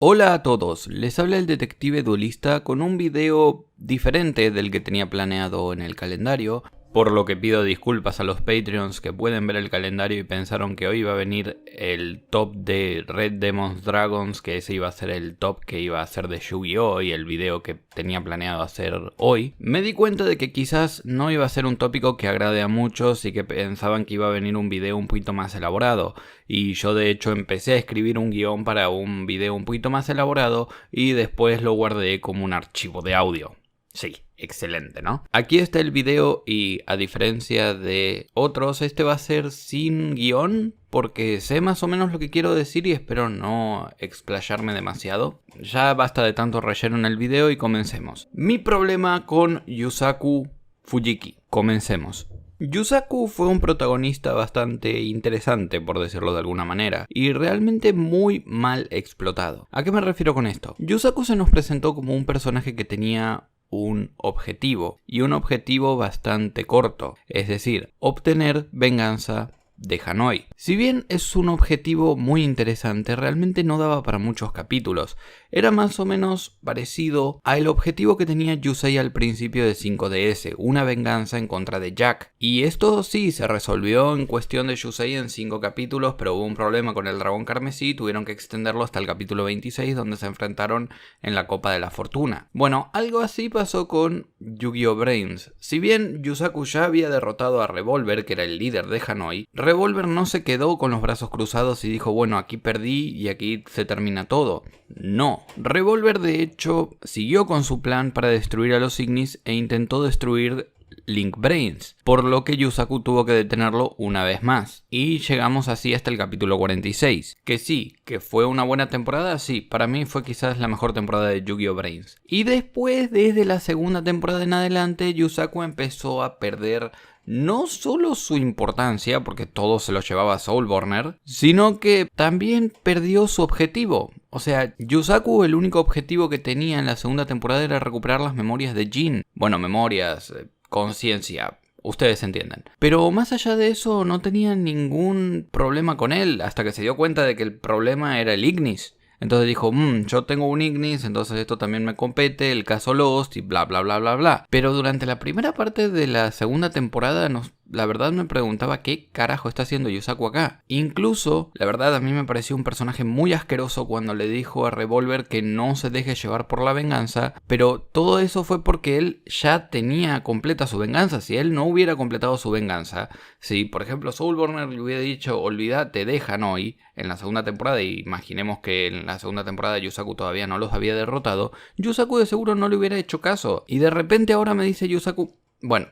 Hola a todos, les habla el detective duelista con un video diferente del que tenía planeado en el calendario, por lo que pido disculpas a los Patreons que pueden ver el calendario y pensaron que hoy iba a venir el top de Red Demons Dragons, que ese iba a ser el top que iba a ser de Yu-Gi-Oh! Y el video que tenía planeado hacer hoy. Me di cuenta de que quizás no iba a ser un tópico que agrade a muchos y que pensaban que iba a venir un video un poquito más elaborado. Y yo de hecho empecé a escribir un guión para un video un poquito más elaborado y después lo guardé como un archivo de audio. Sí, excelente, ¿no? Aquí está el video y a diferencia de otros, este va a ser sin guión porque sé más o menos lo que quiero decir y espero no explayarme demasiado. Ya basta de tanto relleno en el video y comencemos. Mi problema con Yusaku Fujiki. Comencemos. Yusaku fue un protagonista bastante interesante, por decirlo de alguna manera, y realmente muy mal explotado. ¿A qué me refiero con esto? Yusaku se nos presentó como un personaje que tenía un objetivo, y un objetivo bastante corto, es decir, obtener venganza de Hanoi. Si bien es un objetivo muy interesante, realmente no daba para muchos capítulos. Era más o menos parecido al objetivo que tenía Yusei al principio de 5DS, una venganza en contra de Jack. Y esto sí, se resolvió en cuestión de Yusei en 5 capítulos, pero hubo un problema con el dragón carmesí y tuvieron que extenderlo hasta el capítulo 26, donde se enfrentaron en la Copa de la Fortuna. Bueno, algo así pasó con Yu-Gi-Oh! Brains. Si bien Yusaku ya había derrotado a Revolver, que era el líder de Hanoi, Revolver no se quedó con los brazos cruzados y dijo, bueno, aquí perdí y aquí se termina todo. No, Revolver de hecho siguió con su plan para destruir a los Ignis e intentó destruir Link Brains, por lo que Yusaku tuvo que detenerlo una vez más. Y llegamos así hasta el capítulo 46. Que sí, que fue una buena temporada, sí, para mí fue quizás la mejor temporada de Yu-Gi-Oh! Brains. Y después, desde la segunda temporada en adelante, Yusaku empezó a perder no solo su importancia, porque todo se lo llevaba Soulburner, sino que también perdió su objetivo. O sea, Yusaku el único objetivo que tenía en la segunda temporada era recuperar las memorias de Jin. Bueno, memorias, conciencia, ustedes entienden. Pero más allá de eso no tenía ningún problema con él, hasta que se dio cuenta de que el problema era el Ignis. Entonces dijo, yo tengo un Ignis, entonces esto también me compete, el caso Lost y bla bla bla bla bla. Pero durante la primera parte de la segunda temporada la verdad me preguntaba qué carajo está haciendo Yusaku acá. Incluso, la verdad a mí me pareció un personaje muy asqueroso cuando le dijo a Revolver que no se deje llevar por la venganza, pero todo eso fue porque él ya tenía completa su venganza. Si él no hubiera completado su venganza, si por ejemplo Soulburner le hubiera dicho olvídate de Hanoi en la segunda temporada, y imaginemos que en la segunda temporada Yusaku todavía no los había derrotado, Yusaku de seguro no le hubiera hecho caso, y de repente ahora me dice Yusaku, bueno,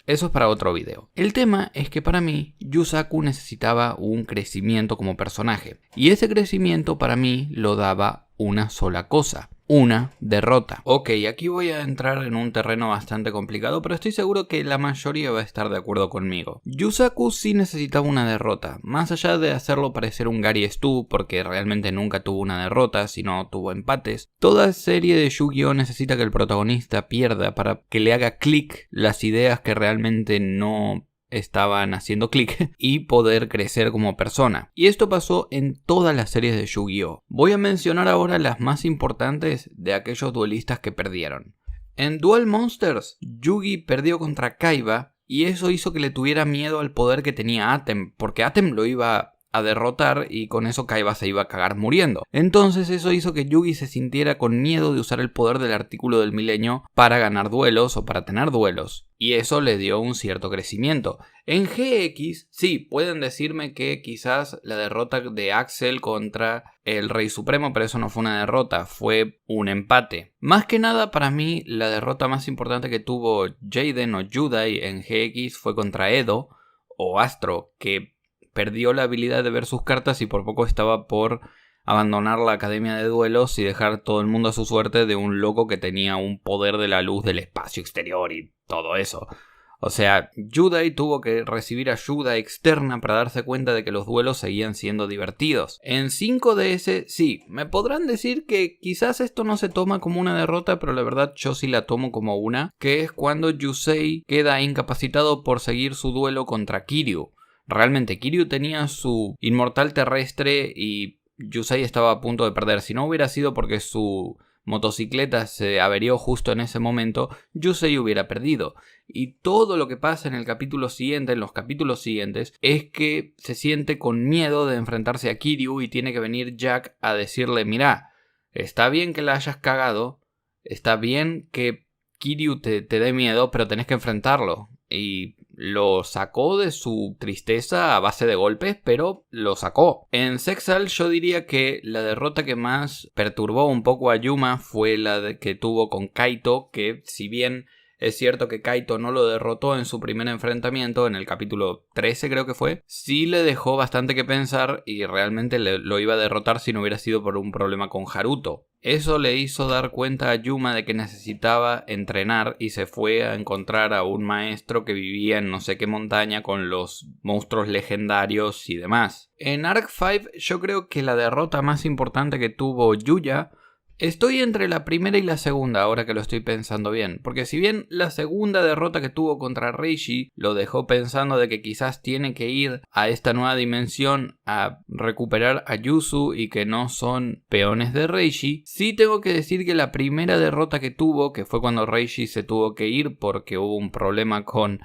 eso es para otro video. El tema es que para mí, Yusaku necesitaba un crecimiento como personaje. Y ese crecimiento para mí lo daba una sola cosa. Una derrota. Ok, aquí voy a entrar en un terreno bastante complicado, pero estoy seguro que la mayoría va a estar de acuerdo conmigo. Yusaku sí necesitaba una derrota, más allá de hacerlo parecer un Gary Stu, porque realmente nunca tuvo una derrota, sino tuvo empates. Toda serie de Yu-Gi-Oh! Necesita que el protagonista pierda para que le haga clic las ideas que realmente no estaban haciendo clic y poder crecer como persona. Y esto pasó en todas las series de Yu-Gi-Oh! Voy a mencionar ahora las más importantes de aquellos duelistas que perdieron. En Duel Monsters, Yugi perdió contra Kaiba y eso hizo que le tuviera miedo al poder que tenía Atem, porque Atem lo iba a derrotar y con eso Kaiba se iba a cagar muriendo. Entonces eso hizo que Yugi se sintiera con miedo de usar el poder del artículo del milenio para ganar duelos o para tener duelos. Y eso le dio un cierto crecimiento. En GX, sí, pueden decirme que quizás la derrota de Axel contra el Rey Supremo, pero eso no fue una derrota, fue un empate. Más que nada para mí, la derrota más importante que tuvo Jaden o Judai en GX fue contra Edo o Astro, que perdió la habilidad de ver sus cartas y por poco estaba por abandonar la academia de duelos y dejar todo el mundo a su suerte de un loco que tenía un poder de la luz del espacio exterior y todo eso. O sea, Judai tuvo que recibir ayuda externa para darse cuenta de que los duelos seguían siendo divertidos. En 5DS, sí, me podrán decir que quizás esto no se toma como una derrota, pero la verdad yo sí la tomo como una, que es cuando Yusei queda incapacitado por seguir su duelo contra Kiryu. Realmente Kiryu tenía su inmortal terrestre y Yusei estaba a punto de perder. Si no hubiera sido porque su motocicleta se averió justo en ese momento, Yusei hubiera perdido. Y todo lo que pasa en el capítulo siguiente, en los capítulos siguientes, es que se siente con miedo de enfrentarse a Kiryu y tiene que venir Jack a decirle: mirá, está bien que la hayas cagado, está bien que Kiryu te dé miedo, pero tenés que enfrentarlo. Y lo sacó de su tristeza a base de golpes, pero lo sacó. En Sexal yo diría que la derrota que más perturbó un poco a Yuma fue la que tuvo con Kaito, que si bien es cierto que Kaito no lo derrotó en su primer enfrentamiento, en el capítulo 13 creo que fue, sí le dejó bastante que pensar y realmente lo iba a derrotar si no hubiera sido por un problema con Haruto. Eso le hizo dar cuenta a Yuma de que necesitaba entrenar y se fue a encontrar a un maestro que vivía en no sé qué montaña con los monstruos legendarios y demás. En Arc 5 yo creo que la derrota más importante que tuvo Yuya, estoy entre la primera y la segunda ahora que lo estoy pensando bien, porque si bien la segunda derrota que tuvo contra Reishi lo dejó pensando de que quizás tiene que ir a esta nueva dimensión a recuperar a Yuzu y que no son peones de Reishi, sí tengo que decir que la primera derrota que tuvo, que fue cuando Reishi se tuvo que ir porque hubo un problema con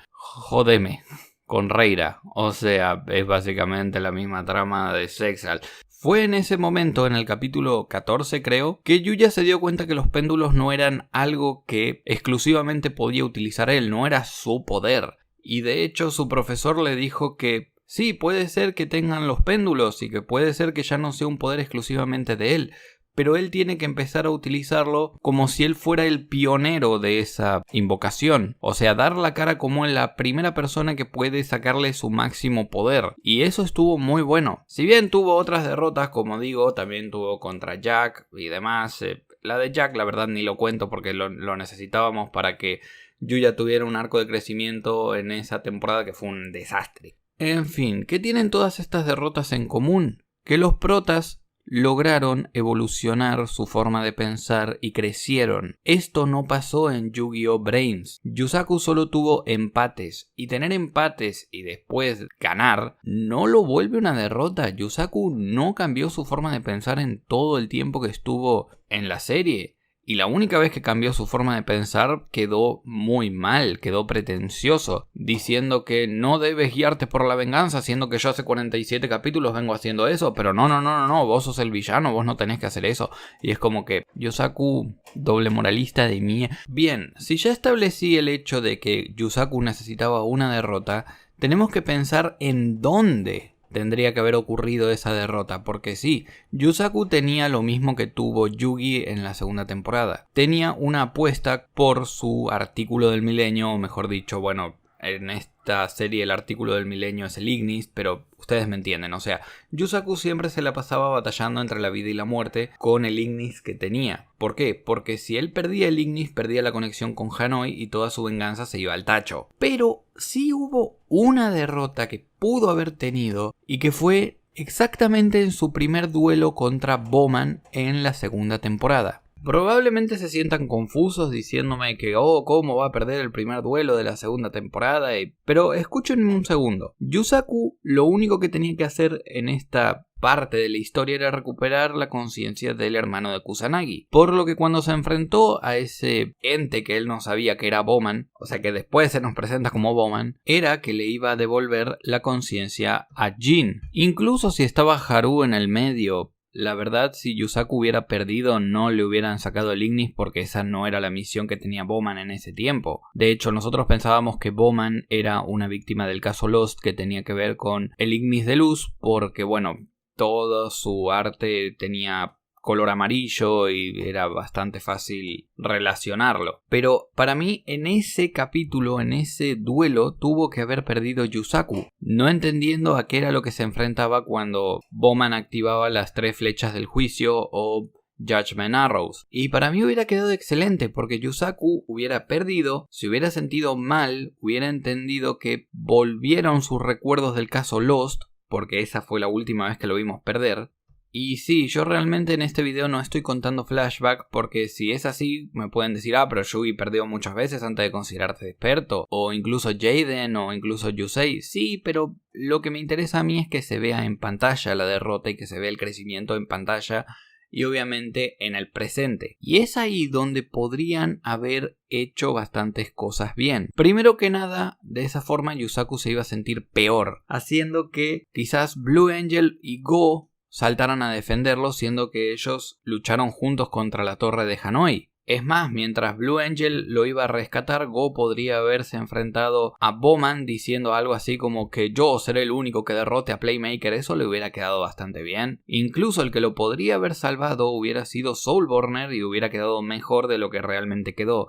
con Reira, o sea, es básicamente la misma trama de Sexal. Fue en ese momento, en el capítulo 14 creo, que Yuya se dio cuenta que los péndulos no eran algo que exclusivamente podía utilizar él, no era su poder. Y de hecho su profesor le dijo que sí, puede ser que tengan los péndulos y que puede ser que ya no sea un poder exclusivamente de él, pero él tiene que empezar a utilizarlo como si él fuera el pionero de esa invocación. O sea, dar la cara como la primera persona que puede sacarle su máximo poder. Y eso estuvo muy bueno. Si bien tuvo otras derrotas, como digo, también tuvo contra Jack y demás. La de Jack, la verdad, ni lo cuento porque lo necesitábamos para que Yuya tuviera un arco de crecimiento en esa temporada que fue un desastre. En fin, ¿qué tienen todas estas derrotas en común? Que los protas lograron evolucionar su forma de pensar y crecieron. Esto no pasó en Yu-Gi-Oh! Brains. Yusaku solo tuvo empates, y tener empates y después ganar no lo vuelve una derrota. Yusaku no cambió su forma de pensar en todo el tiempo que estuvo en la serie. Y la única vez que cambió su forma de pensar quedó muy mal, quedó pretencioso, diciendo que no debes guiarte por la venganza, siendo que yo hace 47 capítulos vengo haciendo eso, pero no, vos sos el villano, vos no tenés que hacer eso. Y es como que, Yusaku, doble moralista de mí. Bien, si ya establecí el hecho de que Yusaku necesitaba una derrota, tenemos que pensar en dónde tendría que haber ocurrido esa derrota, porque sí, Yusaku tenía lo mismo que tuvo Yugi en la segunda temporada. Tenía una apuesta por su artículo del milenio, o mejor dicho, bueno, en esta serie el artículo del milenio es el Ignis, pero ustedes me entienden, o sea, Yusaku siempre se la pasaba batallando entre la vida y la muerte con el Ignis que tenía. ¿Por qué? Porque si él perdía el Ignis, perdía la conexión con Hanoi y toda su venganza se iba al tacho. Pero sí hubo una derrota que pudo haber tenido y que fue exactamente en su primer duelo contra Bowman en la segunda temporada. Probablemente se sientan confusos diciéndome que ¿cómo va a perder el primer duelo de la segunda temporada? Pero escúchenme un segundo. Yusaku lo único que tenía que hacer en esta parte de la historia era recuperar la conciencia del hermano de Kusanagi. Por lo que cuando se enfrentó a ese ente que él no sabía que era Bowman, o sea que después se nos presenta como Bowman, era que le iba a devolver la conciencia a Jin. Incluso si estaba Haru en el medio. La verdad, si Yusaku hubiera perdido, no le hubieran sacado el Ignis porque esa no era la misión que tenía Bowman en ese tiempo. De hecho, nosotros pensábamos que Bowman era una víctima del caso Lost que tenía que ver con el Ignis de luz porque, bueno, todo su arte tenía color amarillo y era bastante fácil relacionarlo. Pero para mí en ese capítulo, en ese duelo, tuvo que haber perdido Yusaku, no entendiendo a qué era lo que se enfrentaba cuando Bowman activaba las 3 flechas del juicio o Judgment Arrows. Y para mí hubiera quedado excelente porque Yusaku hubiera perdido, se hubiera sentido mal, hubiera entendido que volvieron sus recuerdos del caso Lost, porque esa fue la última vez que lo vimos perder. Y sí, yo realmente en este video no estoy contando flashback porque si es así me pueden decir pero Yugi perdió muchas veces antes de considerarse experto, o incluso Jaden o incluso Yusei. Sí, pero lo que me interesa a mí es que se vea en pantalla la derrota y que se vea el crecimiento en pantalla y obviamente en el presente. Y es ahí donde podrían haber hecho bastantes cosas bien. Primero que nada, de esa forma Yusaku se iba a sentir peor, haciendo que quizás Blue Angel y Go saltaran a defenderlo, siendo que ellos lucharon juntos contra la torre de Hanoi. Es más, mientras Blue Angel lo iba a rescatar, Go podría haberse enfrentado a Bowman diciendo algo así como que yo seré el único que derrote a Playmaker. Eso le hubiera quedado bastante bien. Incluso el que lo podría haber salvado hubiera sido Soulburner y hubiera quedado mejor de lo que realmente quedó.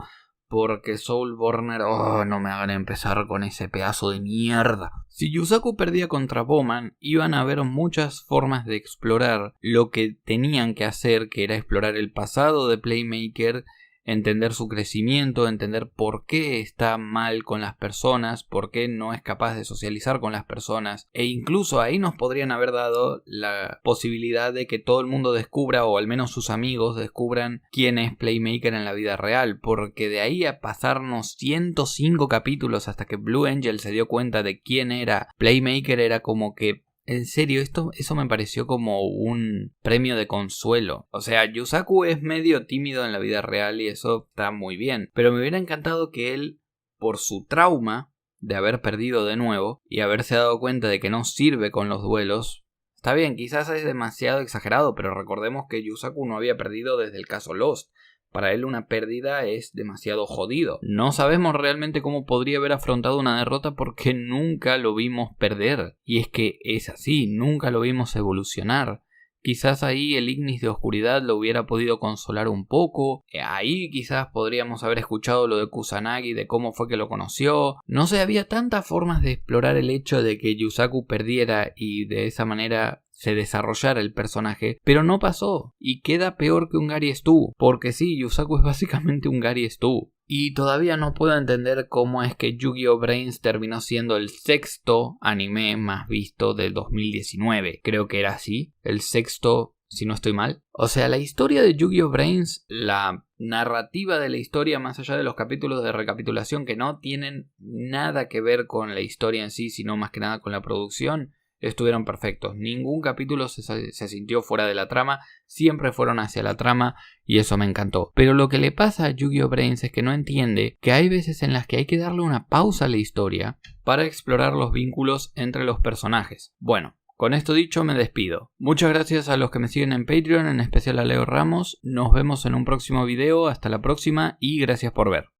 Porque Soulburner, no me hagan empezar con ese pedazo de mierda. Si Yusaku perdía contra Bowman, iban a haber muchas formas de explorar lo que tenían que hacer, que era explorar el pasado de Playmaker, entender su crecimiento, entender por qué está mal con las personas, por qué no es capaz de socializar con las personas. E incluso ahí nos podrían haber dado la posibilidad de que todo el mundo descubra, o al menos sus amigos descubran, quién es Playmaker en la vida real. Porque de ahí a pasarnos 105 capítulos hasta que Blue Angel se dio cuenta de quién era Playmaker, era como que... En serio, eso me pareció como un premio de consuelo. O sea, Yusaku es medio tímido en la vida real y eso está muy bien. Pero me hubiera encantado que él, por su trauma de haber perdido de nuevo y haberse dado cuenta de que no sirve con los duelos... Está bien, quizás es demasiado exagerado, pero recordemos que Yusaku no había perdido desde el caso Lost. Para él una pérdida es demasiado jodido. No sabemos realmente cómo podría haber afrontado una derrota porque nunca lo vimos perder. Y es que es así, nunca lo vimos evolucionar. Quizás ahí el Ignis de Oscuridad lo hubiera podido consolar un poco. Ahí quizás podríamos haber escuchado lo de Kusanagi, de cómo fue que lo conoció. No sé, había tantas formas de explorar el hecho de que Yusaku perdiera y de esa manera se desarrollara el personaje, pero no pasó, y queda peor que un Gary Stu, porque sí, Yusaku es básicamente un Gary Stu. Y todavía no puedo entender cómo es que Yu-Gi-Oh! Brains terminó siendo el sexto anime más visto del 2019. Creo que era así, el sexto, si no estoy mal. O sea, la historia de Yu-Gi-Oh! Brains, la narrativa de la historia, más allá de los capítulos de recapitulación que no tienen nada que ver con la historia en sí, sino más que nada con la producción, estuvieron perfectos. Ningún capítulo se sintió fuera de la trama, siempre fueron hacia la trama y eso me encantó. Pero lo que le pasa a Yu-Gi-Oh! Brains es que no entiende que hay veces en las que hay que darle una pausa a la historia para explorar los vínculos entre los personajes. Bueno, con esto dicho me despido. Muchas gracias a los que me siguen en Patreon, en especial a Leo Ramos. Nos vemos en un próximo video, hasta la próxima y gracias por ver.